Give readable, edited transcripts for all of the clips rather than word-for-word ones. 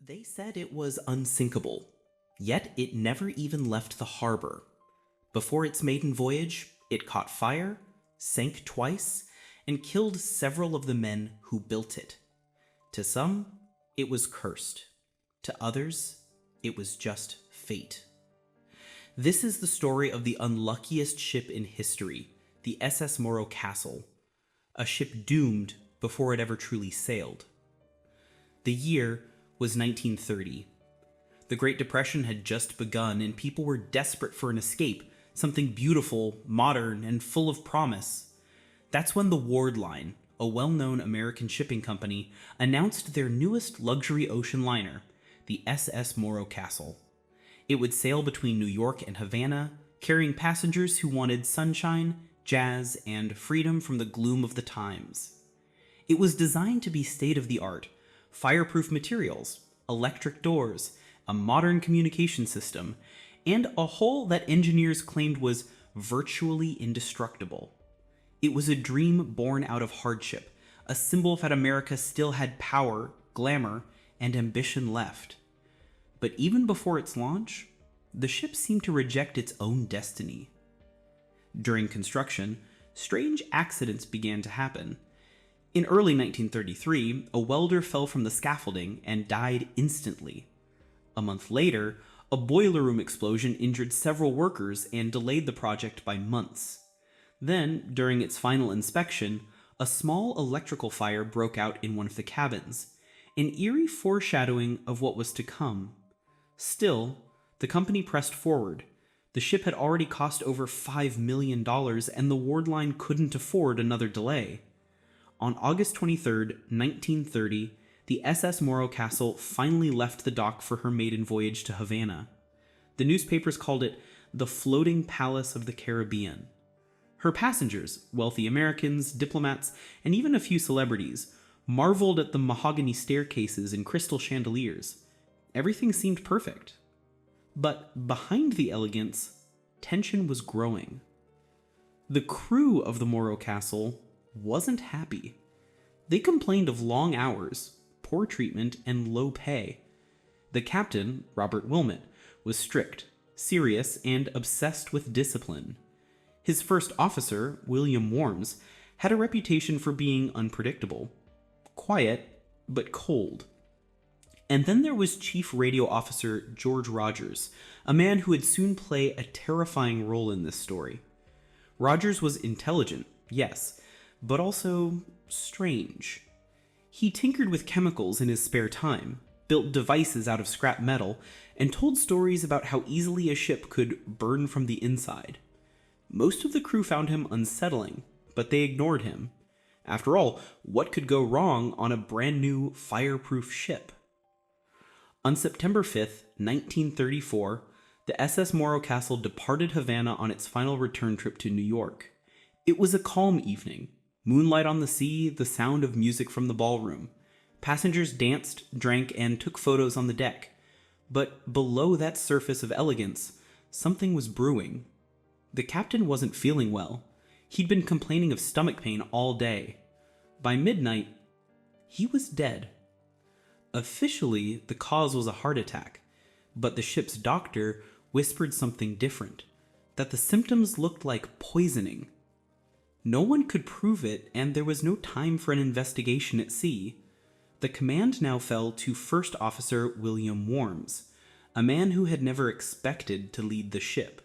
They said it was unsinkable, yet it never even left the harbor. Before its maiden voyage, it caught fire, sank twice, and killed several of the men who built it. To some, it was cursed. To others, it was just fate. This is the story of the unluckiest ship in history, the SS Morro Castle, a ship doomed before it ever truly sailed. The year was 1930. The Great Depression had just begun, and people were desperate for an escape, something beautiful, modern, and full of promise. That's when the Ward Line, a well-known American shipping company, announced their newest luxury ocean liner, the SS Morro Castle. It would sail between New York and Havana, carrying passengers who wanted sunshine, jazz, and freedom from the gloom of the times. It was designed to be state-of-the-art, fireproof materials, electric doors, a modern communication system, and a hull that engineers claimed was virtually indestructible. It was a dream born out of hardship, a symbol that America still had power, glamour, and ambition left. But even before its launch, the ship seemed to reject its own destiny. During construction, strange accidents began to happen. In early 1933, a welder fell from the scaffolding and died instantly. A month later, a boiler room explosion injured several workers and delayed the project by months. Then, during its final inspection, a small electrical fire broke out in one of the cabins, an eerie foreshadowing of what was to come. Still, the company pressed forward. The ship had already cost over $5 million, and the Ward Line couldn't afford another delay. On August 23, 1930, the SS Morro Castle finally left the dock for her maiden voyage to Havana. The newspapers called it the floating palace of the Caribbean. Her passengers, wealthy Americans, diplomats, and even a few celebrities, marveled at the mahogany staircases and crystal chandeliers. Everything seemed perfect. But behind the elegance, tension was growing. The crew of the Morro Castle wasn't happy. They complained of long hours, poor treatment, and low pay. The captain, Robert Wilmot, was strict, serious, and obsessed with discipline. His first officer, William Worms, had a reputation for being unpredictable, quiet, but cold. And then there was Chief Radio Officer George Rogers, a man who would soon play a terrifying role in this story. Rogers was intelligent, yes, but also strange. He tinkered with chemicals in his spare time, built devices out of scrap metal, and told stories about how easily a ship could burn from the inside. Most of the crew found him unsettling, but they ignored him. After all, what could go wrong on a brand new fireproof ship? On September 5th, 1934, the SS Morro Castle departed Havana on its final return trip to New York. It was a calm evening. Moonlight on the sea, the sound of music from the ballroom. Passengers danced, drank, and took photos on the deck. But below that surface of elegance, something was brewing. The captain wasn't feeling well. He'd been complaining of stomach pain all day. By midnight, he was dead. Officially, the cause was a heart attack, but the ship's doctor whispered something different, that the symptoms looked like poisoning. No one could prove it, and there was no time for an investigation at sea. The command now fell to First Officer William Worms, a man who had never expected to lead the ship.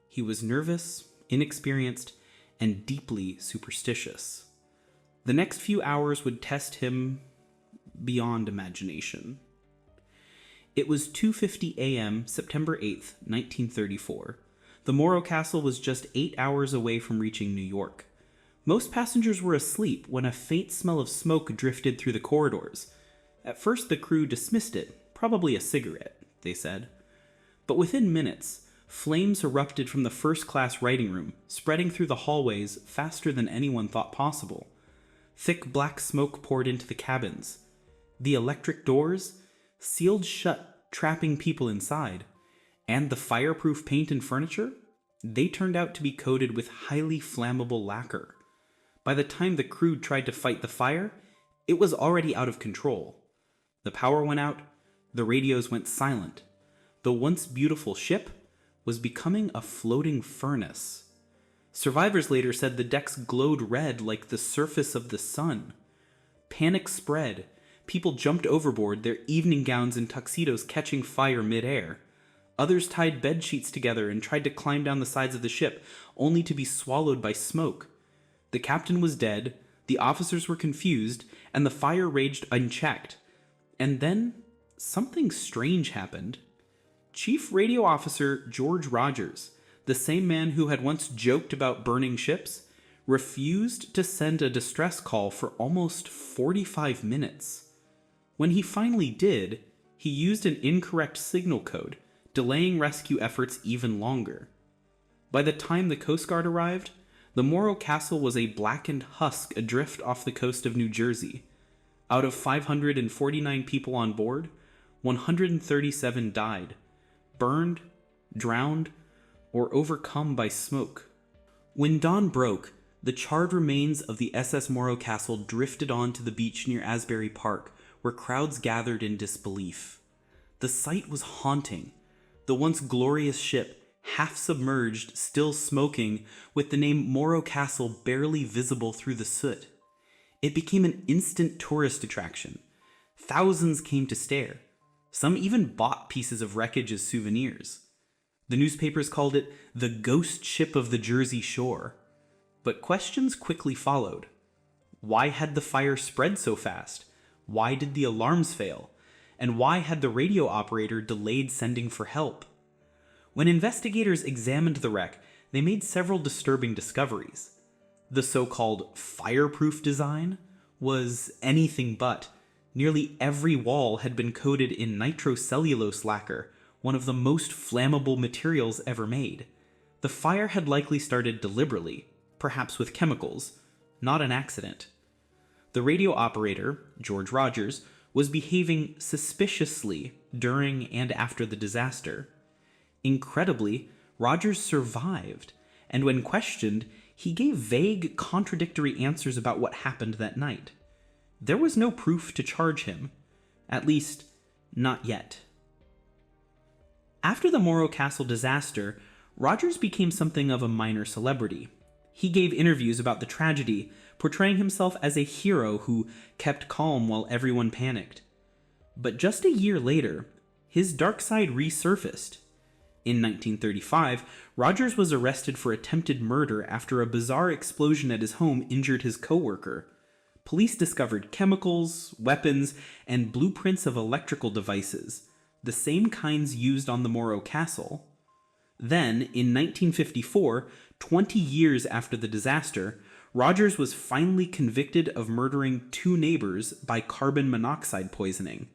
He was nervous, inexperienced, and deeply superstitious. The next few hours would test him beyond imagination. It was 2:50 a.m., September 8th, 1934. The Morro Castle was just 8 hours away from reaching New York. Most passengers were asleep when a faint smell of smoke drifted through the corridors. At first the crew dismissed it, probably a cigarette, they said. But within minutes, flames erupted from the first-class writing room, spreading through the hallways faster than anyone thought possible. Thick black smoke poured into the cabins. The electric doors sealed shut, trapping people inside. And the fireproof paint and furniture? They turned out to be coated with highly flammable lacquer. By the time the crew tried to fight the fire, it was already out of control. The power went out, The radios went silent. The once beautiful ship was becoming a floating furnace. Survivors later said the decks glowed red like the surface of the sun. Panic spread. People jumped overboard, their evening gowns and tuxedos catching fire midair. Others tied bed sheets together and tried to climb down the sides of the ship, only to be swallowed by smoke. The captain was dead, the officers were confused, and the fire raged unchecked. And then, something strange happened. Chief Radio Officer George Rogers, the same man who had once joked about burning ships, refused to send a distress call for almost 45 minutes. When he finally did, he used an incorrect signal code, delaying rescue efforts even longer. By the time the Coast Guard arrived, the Morro Castle was a blackened husk adrift off the coast of New Jersey. Out of 549 people on board, 137 died, burned, drowned, or overcome by smoke. When dawn broke, the charred remains of the SS Morro Castle drifted onto the beach near Asbury Park, where crowds gathered in disbelief. The sight was haunting. The once glorious ship, half submerged, still smoking, with the name Morro Castle barely visible through the soot. It became an instant tourist attraction. Thousands came to stare. Some even bought pieces of wreckage as souvenirs. The newspapers called it the ghost ship of the Jersey Shore. But questions quickly followed. Why had the fire spread so fast? Why did the alarms fail? And why had the radio operator delayed sending for help? When investigators examined the wreck, they made several disturbing discoveries. The so-called fireproof design was anything but. Nearly every wall had been coated in nitrocellulose lacquer, one of the most flammable materials ever made. The fire had likely started deliberately, perhaps with chemicals, not an accident. The radio operator, George Rogers, was behaving suspiciously during and after the disaster. Incredibly, Rogers survived, and when questioned, he gave vague, contradictory answers about what happened that night. There was no proof to charge him. At least, not yet. After the Morro Castle disaster, Rogers became something of a minor celebrity. He gave interviews about the tragedy, portraying himself as a hero who kept calm while everyone panicked. But just a year later, his dark side resurfaced. In 1935, Rogers was arrested for attempted murder after a bizarre explosion at his home injured his coworker. Police discovered chemicals, weapons, and blueprints of electrical devices, the same kinds used on the Morro Castle. Then, in 1954, 20 years after the disaster, Rogers was finally convicted of murdering 2 neighbors by carbon monoxide poisoning.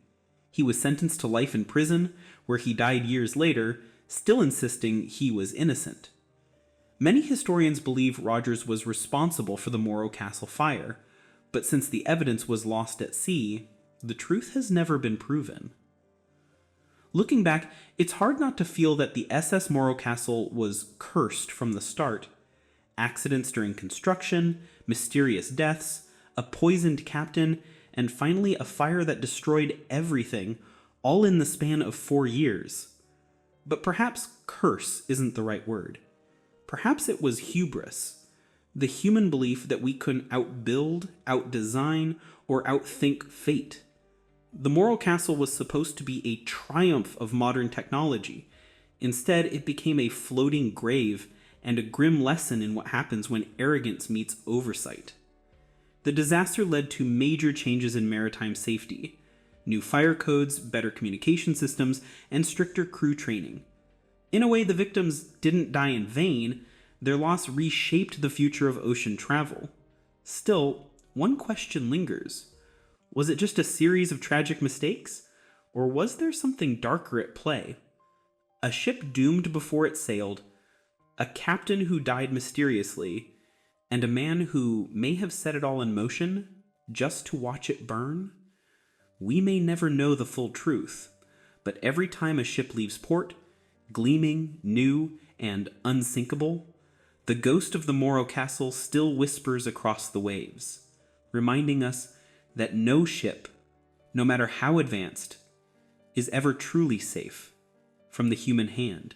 He was sentenced to life in prison, where he died years later, still insisting he was innocent. Many historians believe Rogers was responsible for the Morro Castle fire, but since the evidence was lost at sea, the truth has never been proven. Looking back, it's hard not to feel that the SS Morro Castle was cursed from the start. Accidents during construction, mysterious deaths, a poisoned captain, and finally a fire that destroyed everything, all in the span of 4 years. But perhaps curse isn't the right word. Perhaps it was hubris, the human belief that we couldn't outbuild, outdesign, or outthink fate. The Morro Castle was supposed to be a triumph of modern technology. Instead, it became a floating grave and a grim lesson in what happens when arrogance meets oversight. The disaster led to major changes in maritime safety: new fire codes, better communication systems, and stricter crew training. In a way, the victims didn't die in vain. Their loss reshaped the future of ocean travel. Still, one question lingers. Was it just a series of tragic mistakes? Or was there something darker at play? A ship doomed before it sailed, a captain who died mysteriously, and a man who may have set it all in motion just to watch it burn? We may never know the full truth, but every time a ship leaves port, gleaming, new, and unsinkable, the ghost of the Morro Castle still whispers across the waves, reminding us that no ship, no matter how advanced, is ever truly safe from the human hand.